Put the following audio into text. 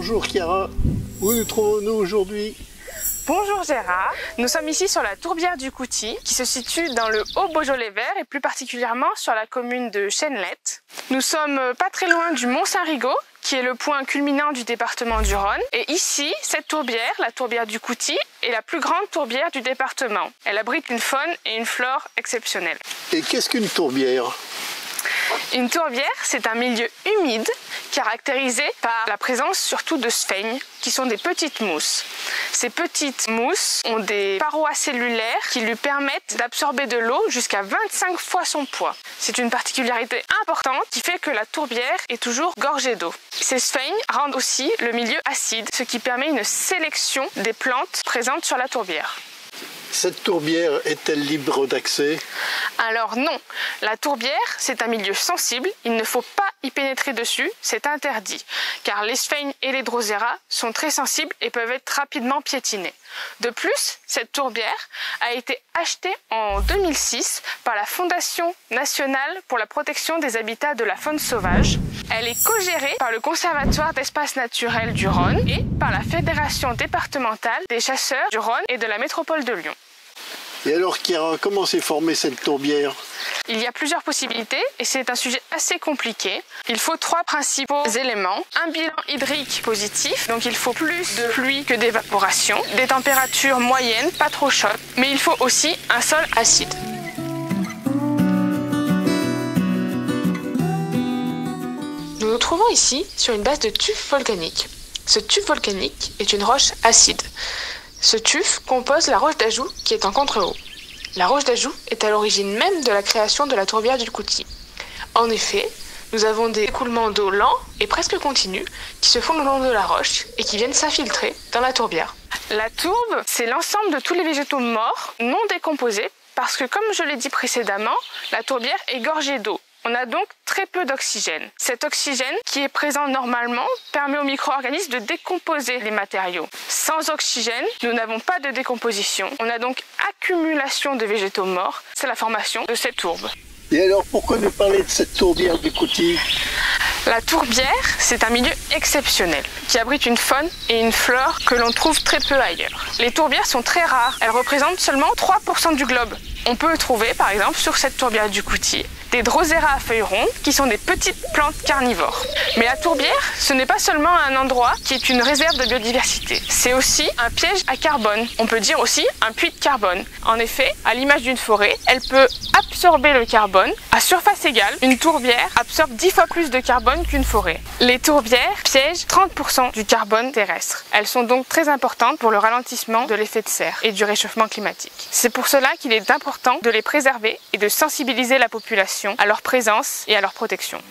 Bonjour Chiara, où nous trouvons-nous aujourd'hui? Bonjour Gérard, nous sommes ici sur la tourbière du Couty qui se situe dans le Haut-Beaujolais vert et plus particulièrement sur la commune de Chennelet. Nous sommes pas très loin du Mont Saint-Rigaud qui est le point culminant du département du Rhône. Et ici, cette tourbière, la tourbière du Couty, est la plus grande tourbière du département. Elle abrite une faune et une flore exceptionnelles. Et qu'est-ce qu'une tourbière? Une tourbière, c'est un milieu humide caractérisé par la présence surtout de sphènes, qui sont des petites mousses. Ces petites mousses ont des parois cellulaires qui lui permettent d'absorber de l'eau jusqu'à 25 fois son poids. C'est une particularité importante qui fait que la tourbière est toujours gorgée d'eau. Ces sphènes rendent aussi le milieu acide, ce qui permet une sélection des plantes présentes sur la tourbière. Cette tourbière est-elle libre d'accès? Alors non, la tourbière c'est un milieu sensible, il ne faut pas y pénétrer dessus, c'est interdit, car les sphènes et les drosera sont très sensibles et peuvent être rapidement piétinés. De plus, cette tourbière a été achetée en 2006 par la Fondation nationale pour la protection des habitats de la faune sauvage. Elle est co-gérée par le Conservatoire d'espaces naturels du Rhône et par la Fédération départementale des chasseurs du Rhône et de la métropole de Lyon. Et alors Chiara, comment s'est formée cette tourbière? Il y a plusieurs possibilités et c'est un sujet assez compliqué. Il faut trois principaux éléments. Un bilan hydrique positif, donc il faut plus de pluie que d'évaporation, des températures moyennes, pas trop chaudes, mais il faut aussi un sol acide. Nous nous trouvons ici sur une base de tuf volcanique. Ce tuf volcanique est une roche acide. Ce tuf compose la roche d'Ajou qui est en contre-haut. La roche d'Ajou est à l'origine même de la création de la tourbière du Couty. En effet, nous avons des écoulements d'eau lents et presque continus qui se font le long de la roche et qui viennent s'infiltrer dans la tourbière. La tourbe, c'est l'ensemble de tous les végétaux morts, non décomposés, parce que comme je l'ai dit précédemment, la tourbière est gorgée d'eau. On a donc très peu d'oxygène. Cet oxygène, qui est présent normalement, permet aux micro-organismes de décomposer les matériaux. Sans oxygène, nous n'avons pas de décomposition. On a donc accumulation de végétaux morts. C'est la formation de cette tourbe. Et alors, pourquoi nous parler de cette tourbière du Couty? La tourbière, c'est un milieu exceptionnel qui abrite une faune et une flore que l'on trouve très peu ailleurs. Les tourbières sont très rares. Elles représentent seulement 3% du globe. On peut trouver, par exemple, sur cette tourbière du Couty, des drosera à feuilles rondes qui sont des petites plantes carnivores. Mais la tourbière, ce n'est pas seulement un endroit qui est une réserve de biodiversité. C'est aussi un piège à carbone. On peut dire aussi un puits de carbone. En effet, à l'image d'une forêt, elle peut absorber le carbone. À surface égale, une tourbière absorbe 10 fois plus de carbone qu'une forêt. Les tourbières piègent 30% du carbone terrestre. Elles sont donc très importantes pour le ralentissement de l'effet de serre et du réchauffement climatique. C'est pour cela qu'il est important de les préserver et de sensibiliser la population à leur présence et à leur protection.